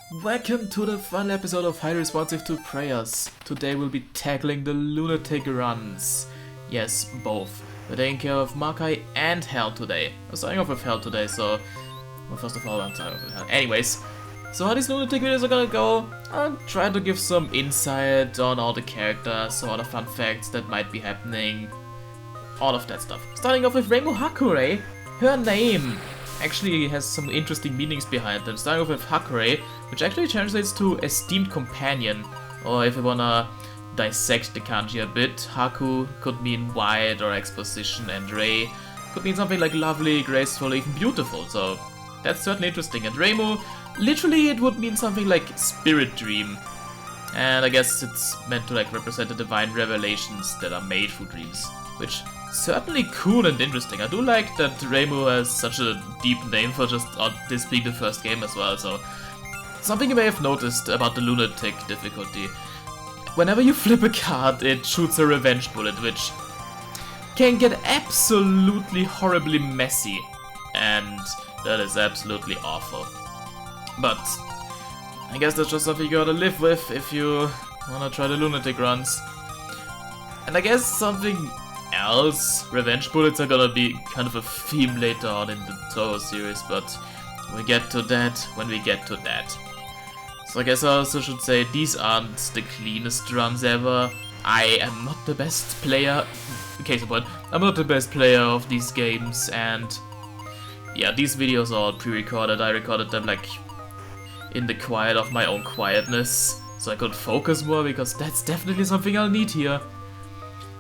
Welcome to the final episode of Highly Responsive to Prayers. Today we'll be tackling the lunatic runs. Yes, both. We're taking care of Makai and Hell today. I'm starting off with Hell today, so... Well, first of all, I'm starting off with Hell. Anyways, so how these lunatic videos are gonna go, I'll try to give some insight on all the characters, some other fun facts that might be happening. All of that stuff. Starting off with Rainbow Hakure. Her name actually has some interesting meanings behind them. Starting off with Hakure, which actually translates to Esteemed Companion. Or if you wanna dissect the kanji a bit, Haku could mean wide or exposition, and Rei could mean something like lovely, graceful, even beautiful. So that's certainly interesting. And Reimu, literally it would mean something like spirit dream. And I guess it's meant to like represent the divine revelations that are made through dreams. Which certainly cool and interesting. I do like that Reimu has such a deep name for just this being the first game as well, so... Something you may have noticed about the lunatic difficulty. Whenever you flip a card, it shoots a revenge bullet, which can get absolutely horribly messy. And that is absolutely awful. But I guess that's just something you gotta live with if you wanna try the lunatic runs. And I guess something else, revenge bullets are gonna be kind of a theme later on in the Toho series, but we'll get to that when we get to that. So I guess I also should say these aren't the cleanest runs ever. I am not the best player, case in point, I'm not the best player of these games, and yeah, these videos are all pre-recorded. I recorded them like in the quiet of my own quietness, so I could focus more, because that's definitely something I'll need here.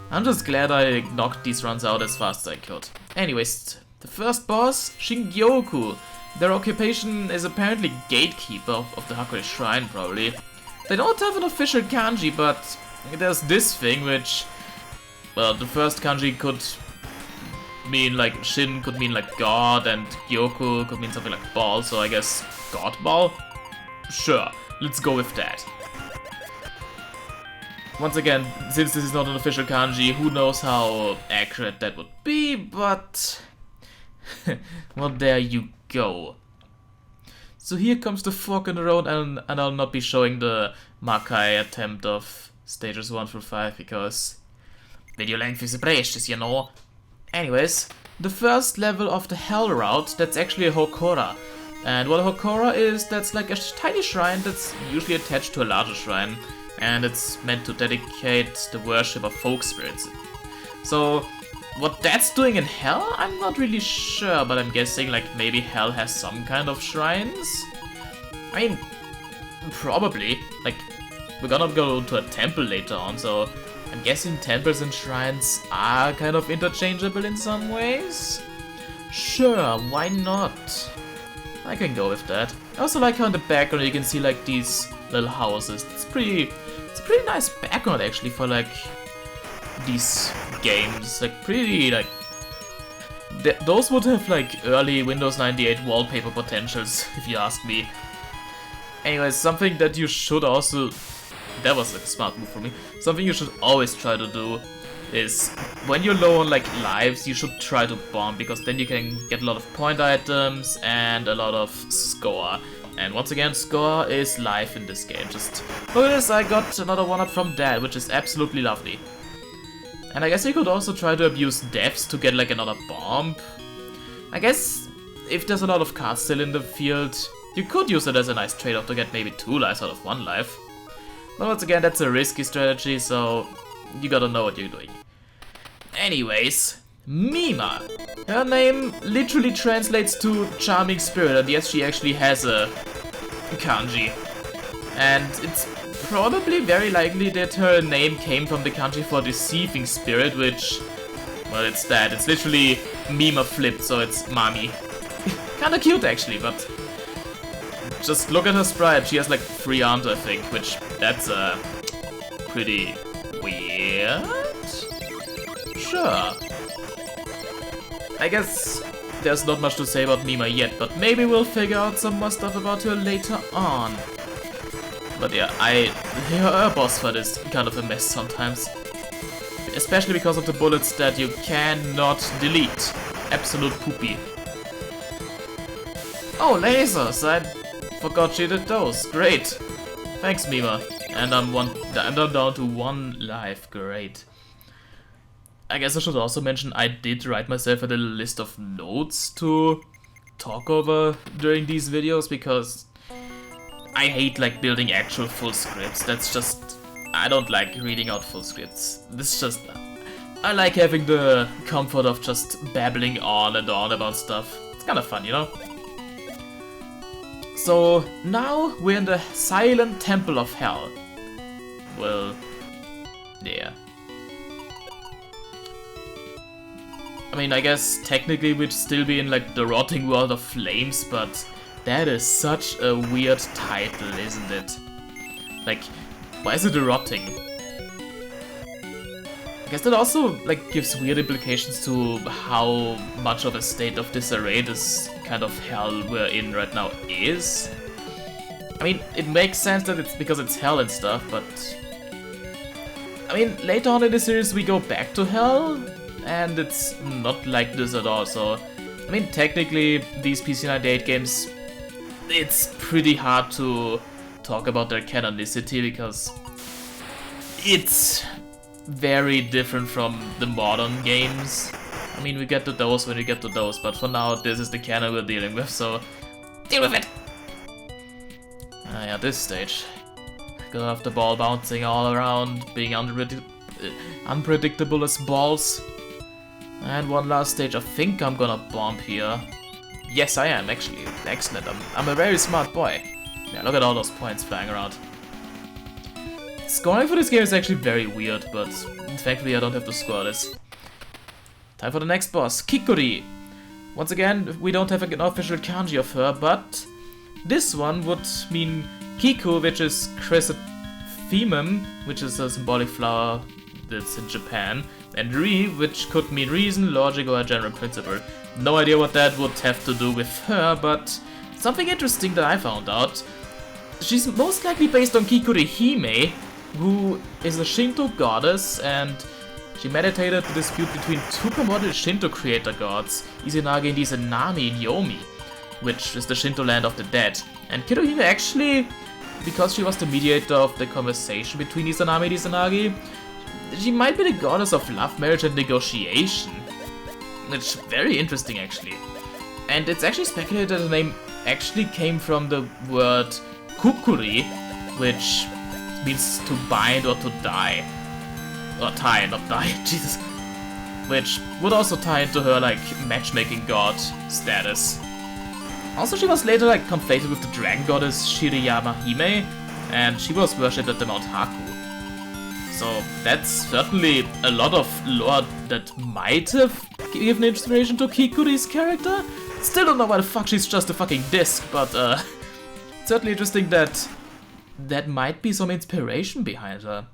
I'm just glad I knocked these runs out as fast as I could. Anyways, the first boss, Shingyoku. Their occupation is apparently gatekeeper of the Hakure Shrine, probably. They don't have an official kanji, but there's this thing which... Well, the first kanji could mean like Shin could mean like God, and Gyoku could mean something like ball, so I guess God ball? Sure, let's go with that. Once again, since this is not an official kanji, who knows how accurate that would be, but... well, there you go. So here comes the fork in the road, and I'll not be showing the Makai attempt of stages 1 through 5, because... video length is precious, you know. Anyways, the first level of the Hell route, that's actually a Hokora. And what a Hokora is, that's like a tiny shrine that's usually attached to a larger shrine. And it's meant to dedicate the worship of folk spirits. So, what that's doing in Hell, I'm not really sure, but I'm guessing like maybe Hell has some kind of shrines? I mean, probably. Like, we're gonna go to a temple later on, so I'm guessing temples and shrines are kind of interchangeable in some ways? Sure, why not? I can go with that. I also like how in the background you can see like these little houses. It's a pretty nice background actually for like these games. Like pretty like those would have like early Windows 98 wallpaper potentials if you ask me. Anyways, something that you should also, that was like a smart move for me. Something you should always try to do is when you're low on like lives, you should try to bomb, because then you can get a lot of point items and a lot of score. And once again, score is life in this game. Just look at this, I got another 1-up from that, which is absolutely lovely. And I guess you could also try to abuse deaths to get like another bomb. I guess if there's a lot of cards still in the field, you could use it as a nice trade-off to get maybe 2 lives out of 1 life. But once again, that's a risky strategy, so you gotta know what you're doing. Anyways, Mima. Her name literally translates to Charming Spirit, and yes, she actually has a kanji. And it's probably very likely that her name came from the kanji for Deceiving Spirit, which, well, it's that. It's literally Mima flipped, so it's Mami. Kinda cute actually, but just look at her sprite. She has like 3 arms, I think, which that's pretty weird. Sure. I guess there's not much to say about Mima yet, but maybe we'll figure out some more stuff about her later on. But yeah, her boss fight is kind of a mess sometimes. Especially because of the bullets that you cannot delete. Absolute poopy. Oh, lasers! forgot she did those. Great. Thanks, Mima. And I'm down to 1 life. Great. I guess I should also mention I did write myself a little list of notes to talk over during these videos, because I hate like building actual full scripts. That's just... I don't like reading out full scripts. This is just... I like having the comfort of just babbling on and on about stuff. It's kind of fun, you know? So now we're in the Silent Temple of Hell. Well, yeah. I mean, I guess technically we'd still be in like the rotting world of flames, but that is such a weird title, isn't it? Like, why is it a rotting? I guess that also like gives weird implications to how much of a state of disarray this kind of hell we're in right now is. I mean, it makes sense that it's because it's hell and stuff, but... I mean, later on in the series we go back to hell, and it's not like this at all, so... I mean, technically, these PC98 games, it's pretty hard to talk about their canonicity, because it's very different from the modern games. I mean, we get to those when we get to those, but for now, this is the canon we're dealing with, so deal with it! Ah yeah, this stage. Gonna have the ball bouncing all around, being unpredictable as balls. And one last stage, I think I'm gonna bomb here. Yes, I am, actually. Excellent, I'm a very smart boy. Yeah, look at all those points flying around. Scoring for this game is actually very weird, but thankfully I don't have to score this. Time for the next boss, Kikuri. Once again, we don't have an official kanji of her, but this one would mean Kiku, which is Chrysanthemum, which is a symbolic flower that's in Japan, and Ri, which could mean reason, logic, or a general principle. No idea what that would have to do with her, but something interesting that I found out. She's most likely based on Kikuri Hime, who is a Shinto goddess, and she meditated the dispute between two primordial Shinto creator gods, Izanagi and Izanami in Yomi, which is the Shinto land of the dead. And Kirohime actually, because she was the mediator of the conversation between Izanami and Izanagi, she might be the goddess of love, marriage, and negotiation. Which is very interesting, actually. And it's actually speculated that the name actually came from the word kukuri, which means to bind or to die. Or tie, not die, Jesus. Which would also tie into her, like, matchmaking god status. Also, she was later, like, conflated with the dragon goddess Shiriyama Hime, and she was worshipped at the Mount Haku. So that's certainly a lot of lore that might have given inspiration to Kikuri's character. Still don't know why the fuck she's just a fucking disc, but certainly interesting that that might be some inspiration behind her.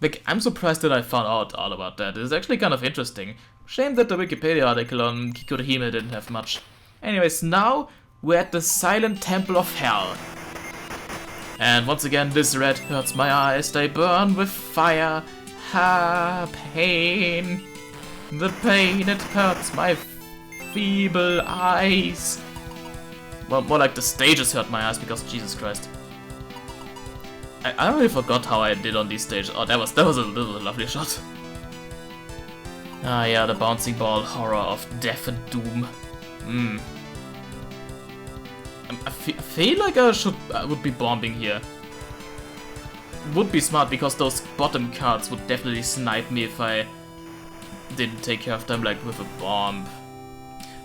Like, I'm surprised that I found out all about that. It's actually kind of interesting. Shame that the Wikipedia article on Kikurihime didn't have much. Anyways, now we're at the Silent Temple of Hell. And once again, this red hurts my eyes, they burn with fire. Ha, pain. The pain, it hurts my feeble eyes. Well, more like the stages hurt my eyes, because Jesus Christ. I already forgot how I did on these stages. Oh, that was a little lovely shot. Ah yeah, the bouncing ball horror of death and doom. I feel like I would be bombing here. Would be smart, because those bottom cards would definitely snipe me if I didn't take care of them, like with a bomb.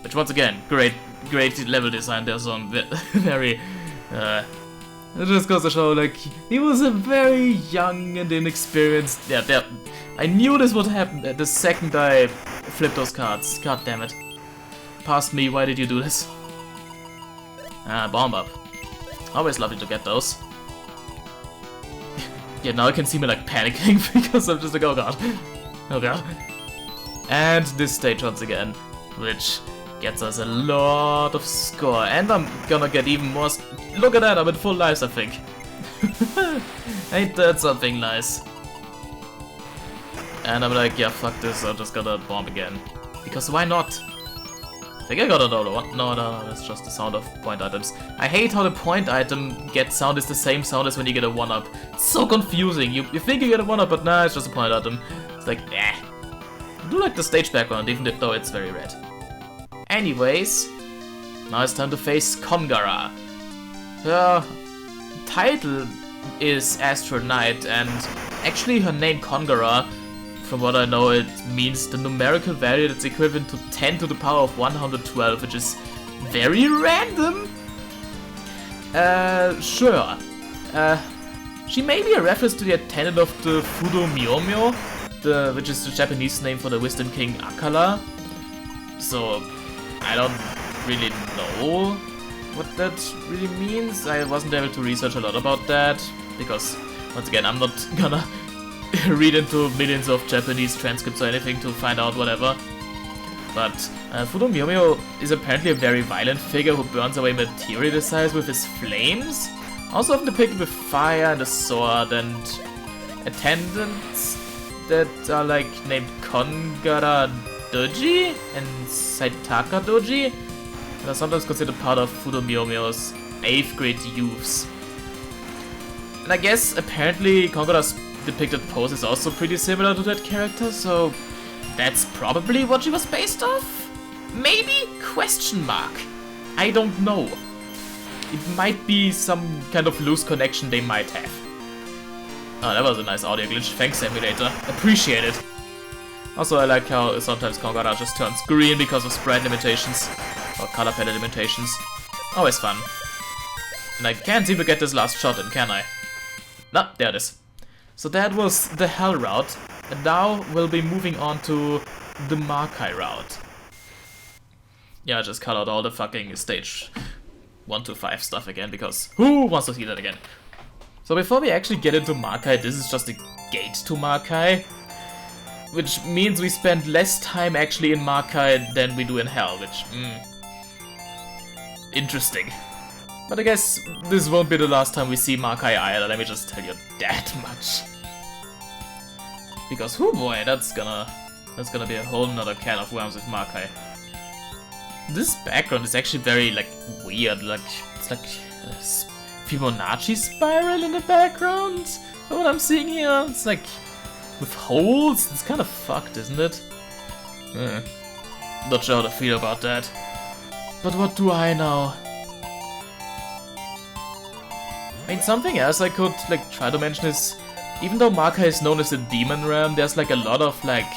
Which, once again, great level design. There's some very it just goes to show, like, he was a very young and inexperienced. Yeah, I knew this would happen the second I flipped those cards. God damn it. Past me, why did you do this? Ah, bomb up. Always lovely to get those. Yeah, now I can see me like panicking because I'm just like, oh god. Oh god. And this stage once again, which gets us a lot of score. And I'm gonna get even more. Look at that, I'm at full lives, I think. Ain't that something nice? And I'm like, yeah, fuck this, I'm just gonna bomb again. Because why not? I think I got another one. No, that's just the sound of point items. I hate how the point item get sound is the same sound as when you get a 1-up. It's so confusing. You think you get a 1-up, but nah, it's just a point item. It's like, eh. I do like the stage background, even though it's very red. Anyways, now it's time to face Kongara. Her title is Astral Knight, and actually her name Kongara, from what I know, it means the numerical value that's equivalent to 10 to the power of 112, which is very random. Sure. She may be a reference to the attendant of the Fudo Myomyo, which is the Japanese name for the Wisdom King Akala. So, I don't really know what that really means. I wasn't able to research a lot about that, because, once again, I'm not gonna read into millions of Japanese transcripts or anything to find out whatever. But Fudo Myomyo is apparently a very violent figure who burns away material desires with his flames. Also often depicted with fire and a sword, and attendants that are like named Kongara Doji and Saitaka Doji, and are sometimes considered part of Fudo Myomyo's 8th grade youths. And I guess apparently Kongara's depicted pose is also pretty similar to that character, so that's probably what she was based off? Maybe? Question mark. I don't know. It might be some kind of loose connection they might have. Oh, that was a nice audio glitch. Thanks, emulator. Appreciate it. Also, I like how sometimes Kongara just turns green because of sprite limitations or color palette limitations. Always fun. And I can't seem to get this last shot in, can I? No, there it is. So that was the Hell route, and now we'll be moving on to the Makai route. Yeah, I just cut out all the fucking stage 1 to 5 stuff again, because who wants to see that again? So before we actually get into Makai, this is just a gate to Makai, which means we spend less time actually in Makai than we do in Hell, which, interesting. But I guess this won't be the last time we see Makai either, let me just tell you that much. Because, oh boy, that's gonna be a whole nother can of worms with Makai. This background is actually very, like, weird, like, it's like a Fibonacci spiral in the background? What I'm seeing here, it's like, with holes, it's kind of fucked, isn't it? Not sure how to feel about that. But what do I know? I mean, something else I could, like, try to mention is, even though Makai is known as the demon realm, there's, like, a lot of, like,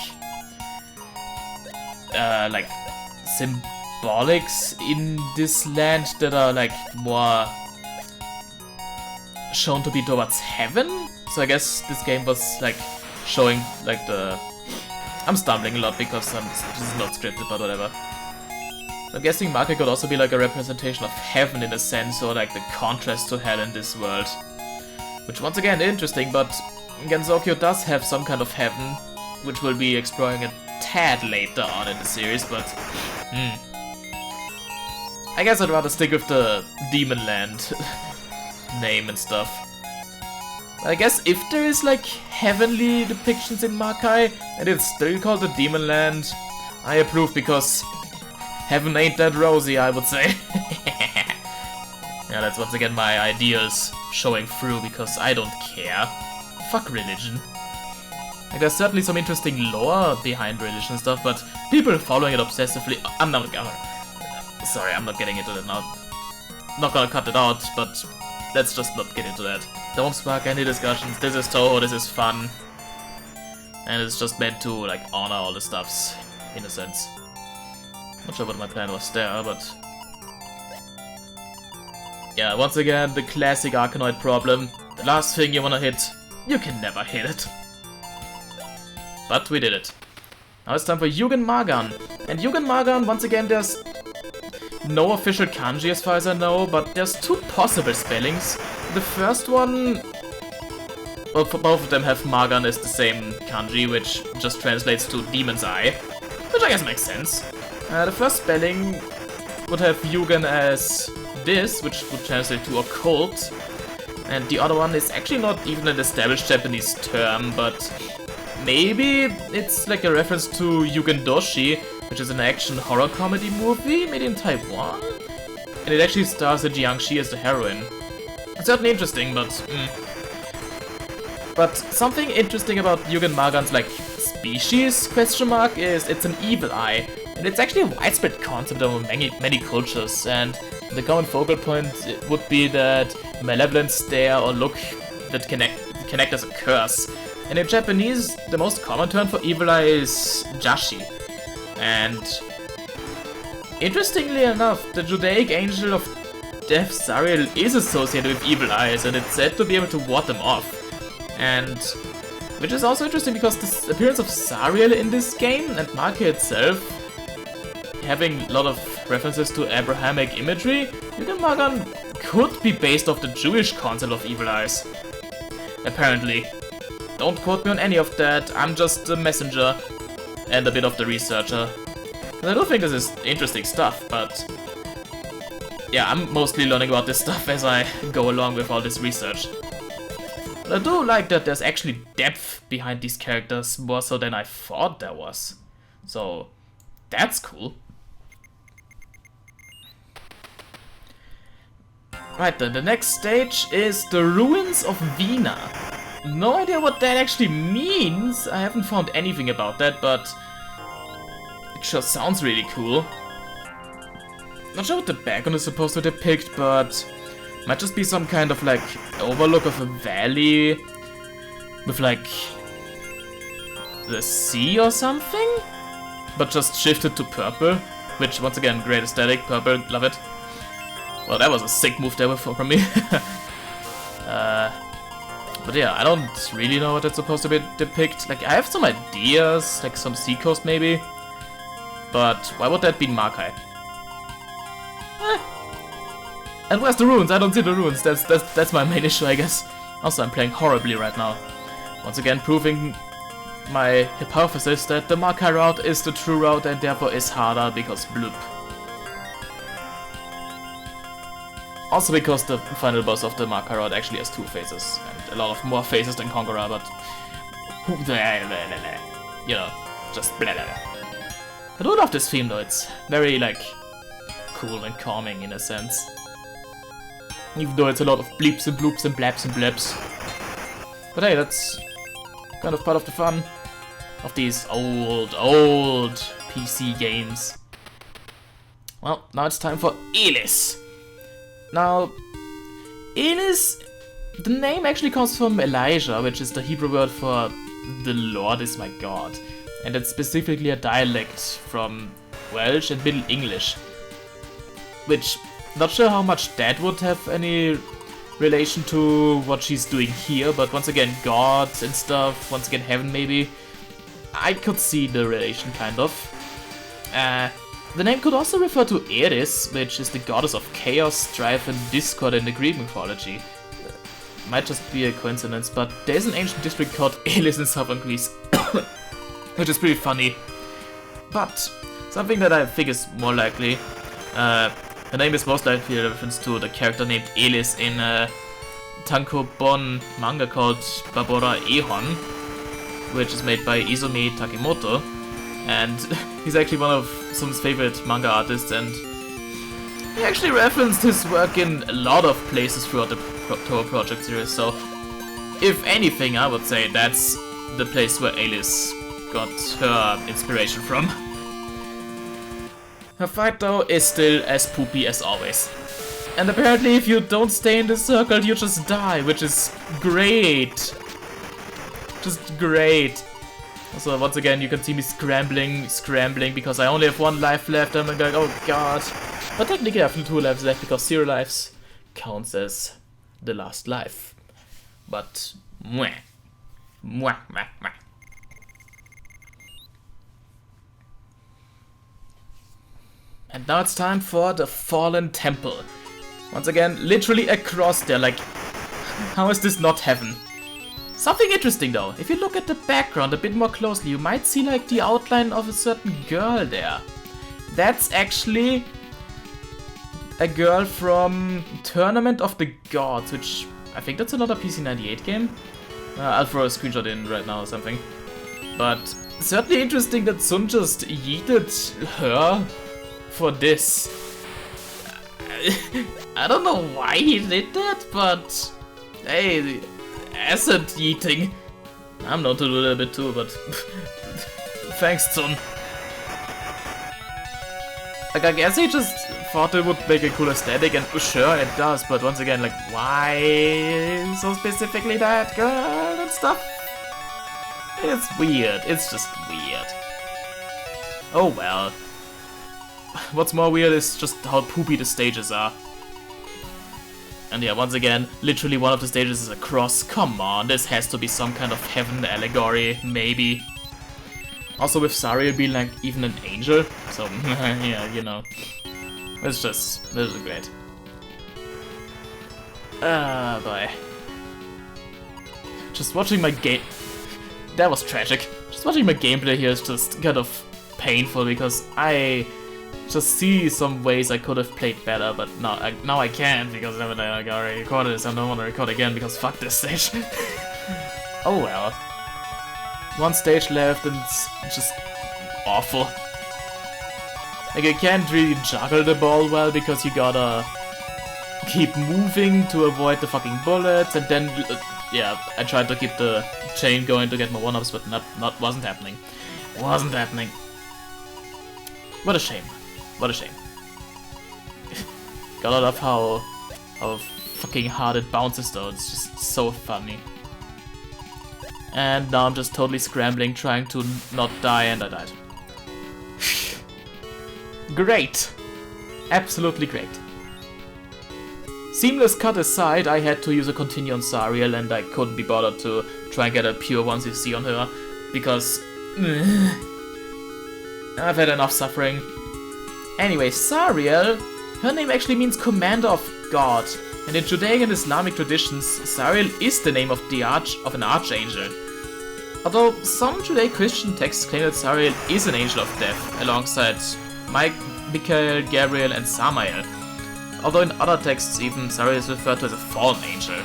symbolics in this land that are, like, more shown to be towards heaven. So I guess this game was, like, showing, like, the... I'm stumbling a lot because this is not scripted, but whatever. I'm guessing Makai could also be like a representation of heaven in a sense, or like the contrast to hell in this world. Which once again, interesting, but Genzokyo does have some kind of heaven, which we'll be exploring a tad later on in the series, but... I guess I'd rather stick with the Demon Land name and stuff. I guess if there is like heavenly depictions in Makai, and it's still called the Demon Land, I approve, because heaven ain't that rosy, I would say. Yeah, that's once again my ideas showing through, because I don't care. Fuck religion. Like, there's certainly some interesting lore behind religion and stuff, but people following it obsessively... I'm not gonna... Sorry, I'm not getting into that now. Not gonna cut it out, but let's just not get into that. Don't spark any discussions. This is Toho, this is fun. And it's just meant to, like, honor all the stuffs, in a sense. Not sure what my plan was there, but... Yeah, once again, the classic Arkanoid problem. The last thing you wanna hit, you can never hit it. But we did it. Now it's time for Yugen Magan. And Yugen Magan, once again, there's no official kanji as far as I know, but there's two possible spellings. The first one... Well, both of them have Magan as the same kanji, which just translates to Demon's Eye. Which I guess makes sense. The first spelling would have Yugen as this, which would translate to occult. And the other one is actually not even an established Japanese term, but maybe it's like a reference to Yugen Doshi, which is an action horror comedy movie made in Taiwan. And it actually stars Jiangxi as the heroine. It's certainly interesting, but something interesting about Yugen Magan's like species question mark is it's an evil eye, and it's actually a widespread concept among many cultures. And the common focal point would be that malevolent stare or look that connect as a curse. And in Japanese, the most common term for evil eye is jashi. And interestingly enough, the Judaic angel of death Zariel is associated with evil eyes, and it's said to be able to ward them off. And which is also interesting because the appearance of Zariel in this game and Makai itself having a lot of references to Abrahamic imagery, Yugen Magan could be based off the Jewish concept of evil eyes. Apparently. Don't quote me on any of that, I'm just the messenger and a bit of the researcher. And I do think this is interesting stuff, but yeah, I'm mostly learning about this stuff as I go along with all this research. But I do like that there's actually depth behind these characters, more so than I thought there was. So, that's cool. Right then, the next stage is the Ruins of Vina. No idea what that actually means, I haven't found anything about that, but it sure sounds really cool. Not sure what the background is supposed to depict, but might just be some kind of like overlook of a valley with like the sea or something, but just shifted to purple, which once again, great aesthetic, purple, love it. Well, that was a sick move there from me. But yeah, I don't really know what it's supposed to depict. Like, I have some ideas, like some seacoast maybe, but why would that be Makai? And where's the ruins? I don't see the ruins. That's my main issue, I guess. Also, I'm playing horribly right now. Once again, proving my hypothesis that the Makai route is the true route and therefore is harder because bloop. Also because the final boss of the Makai route actually has 2 phases, and a lot of more phases than Conqueror, but you know, just blah blah blah. I do love this theme though, it's very like cool and calming in a sense. Even though it's a lot of bleeps and bloops and blaps and blaps. But hey, that's kind of part of the fun of these old PC games. Well, now it's time for Elis. Now, Elis, the name actually comes from Elijah, which is the Hebrew word for the Lord is my God. And it's specifically a dialect from Welsh and Middle English. Which, not sure how much that would have any relation to what she's doing here, but once again, gods and stuff, once again, heaven maybe. I could see the relation, kind of. The name could also refer to Eris, which is the goddess of chaos, strife, and discord in the Greek mythology. Might just be a coincidence, but there's an ancient district called Elis in southern Greece, which is pretty funny. But something that I think is more likely, her name is most likely a reference to the character named Elis in a tankobon manga called Babora Ehon, which is made by Izumi Takemoto, and he's actually one of Sum's favorite manga artists, and he actually referenced his work in a lot of places throughout the Toho Project series, so if anything, I would say that's the place where Elis got her inspiration from. Her fight, though, is still as poopy as always. And apparently if you don't stay in the circle, you just die, which is great. Just great. Also, once again, you can see me scrambling, because I only have 1 life left, and I'm going, oh god. But technically I have 2 lives left, because 0 lives counts as the last life. But, mwah. Mwah, mwah, mwah. And now it's time for the Fallen Temple. Once again, literally across there, like, how is this not heaven? Something interesting though, if you look at the background a bit more closely, you might see like the outline of a certain girl there. That's actually a girl from Tournament of the Gods, which I think that's another PC98 game. I'll throw a screenshot in right now or something. But certainly interesting that Sun just yeeted her for this. I don't know why he did that, but hey, acid yeeting. I'm known to do that a bit too, but thanks, Sun. Like, I guess he just thought it would make a cool aesthetic, and sure, it does, but once again, like, why so specifically that girl and stuff? It's weird, it's just weird. Oh well. What's more weird is just how poopy the stages are. And yeah, once again, literally one of the stages is a cross. Come on, this has to be some kind of heaven allegory, maybe. Also with Sariel being like even an angel, so yeah, you know. This is great. Ah, boy. Just watching my game... That was tragic. Just watching my gameplay here is just kind of painful because I just see some ways I could have played better, but now I can't because I already recorded this. I don't want to record again because fuck this stage. Oh well. One stage left and it's just awful. Like, you can't really juggle the ball well because you gotta keep moving to avoid the fucking bullets, and then yeah, I tried to keep the chain going to get more one-ups, but wasn't happening. Wasn't happening. What a shame. What a shame. Gotta love how fucking hard it bounces though, it's just so funny. And now I'm just totally scrambling, trying to not die, and I died. Great! Absolutely great. Seamless cut aside, I had to use a continue on Sariel, and I couldn't be bothered to try and get a pure 1cc on her, because I've had enough suffering. Anyway, Sariel, her name actually means commander of God, and in Judaic and Islamic traditions, Sariel is the name of an archangel. Although some Judaic-Christian texts claim that Sariel is an angel of death, alongside Michael, Gabriel, and Samael. Although in other texts even Sariel is referred to as a fallen angel.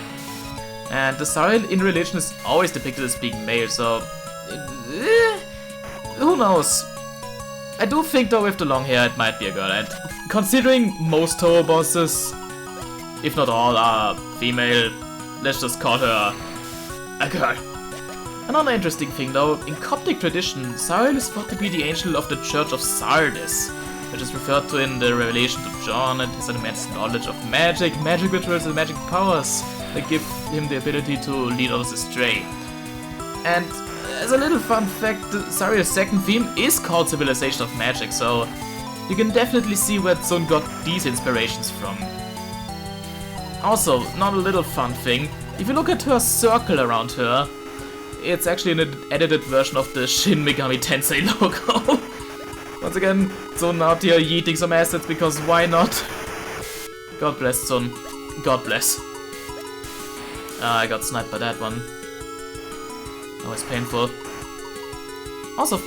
And the Sariel in religion is always depicted as being male, so who knows? I do think though with the long hair it might be a girl, and considering most Toho bosses, if not all, are female, let's just call her a girl. Another interesting thing though, in Coptic tradition, Sariel is thought to be the angel of the Church of Sardis, which is referred to in the Revelation to John, and has an immense knowledge of magic rituals and magic powers that give him the ability to lead others astray. And as a little fun fact, Sariel's second theme is called Civilization of Magic, so you can definitely see where Sun got these inspirations from. Also, not a little fun thing, if you look at her circle around her, it's actually an edited version of the Shin Megami Tensei logo. Once again, Sun out here yeeting some assets because why not? God bless Sun. God bless. I got sniped by that one. That was painful. Also,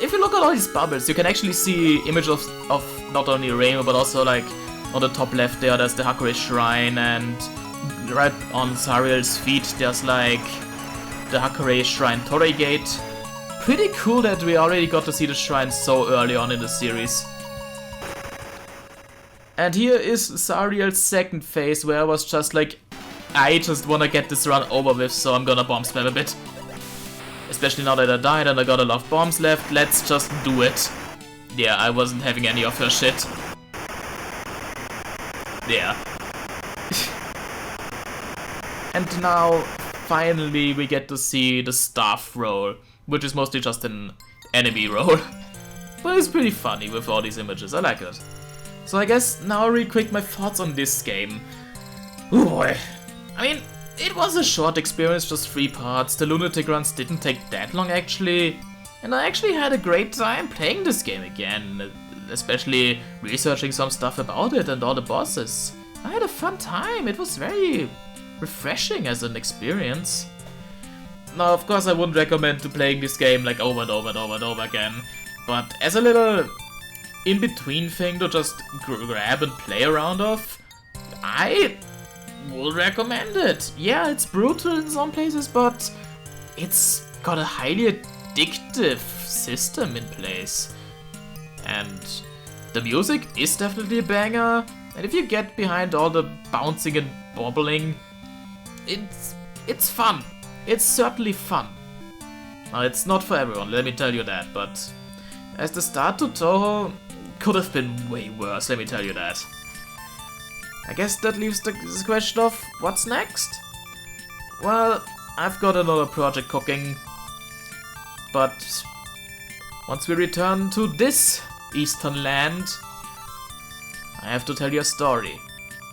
if you look at all these bubbles, you can actually see images of not only Rainbow, but also like on the top left there's the Hakure Shrine, and right on Sariel's feet there's like the Hakure Shrine Torii Gate. Pretty cool that we already got to see the shrine so early on in the series. And here is Sariel's second phase, where I was just like, I just wanna get this run over with, so I'm gonna bomb spam a bit. Especially now that I died and I got a lot of bombs left, let's just do it. Yeah, I wasn't having any of her shit. Yeah. And now, finally, we get to see the staff roll, which is mostly just an enemy roll. But it's pretty funny with all these images, I like it. So I guess now real quick my thoughts on this game. Ooh boy. I mean, it was a short experience, just 3 parts, the lunatic runs didn't take that long actually, and I actually had a great time playing this game again, especially researching some stuff about it and all the bosses. I had a fun time, it was very refreshing as an experience. Now, of course I wouldn't recommend to playing this game like over and over and over and over again, but as a little in-between thing to just grab and play around of, I would recommend it. Yeah, it's brutal in some places, but it's got a highly addictive system in place. And the music is definitely a banger, and if you get behind all the bouncing and bobbling, it's fun. It's certainly fun. Now, it's not for everyone, let me tell you that, but as the start to Toho could have been way worse, let me tell you that. I guess that leaves the question of what's next? Well, I've got another project cooking, but once we return to this Eastern land, I have to tell you a story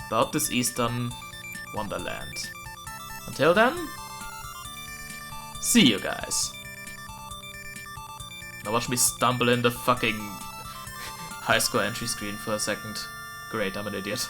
about this Eastern Wonderland. Until then, see you guys. Now watch me stumble in the fucking high score entry screen for a second. Great, I'm an idiot.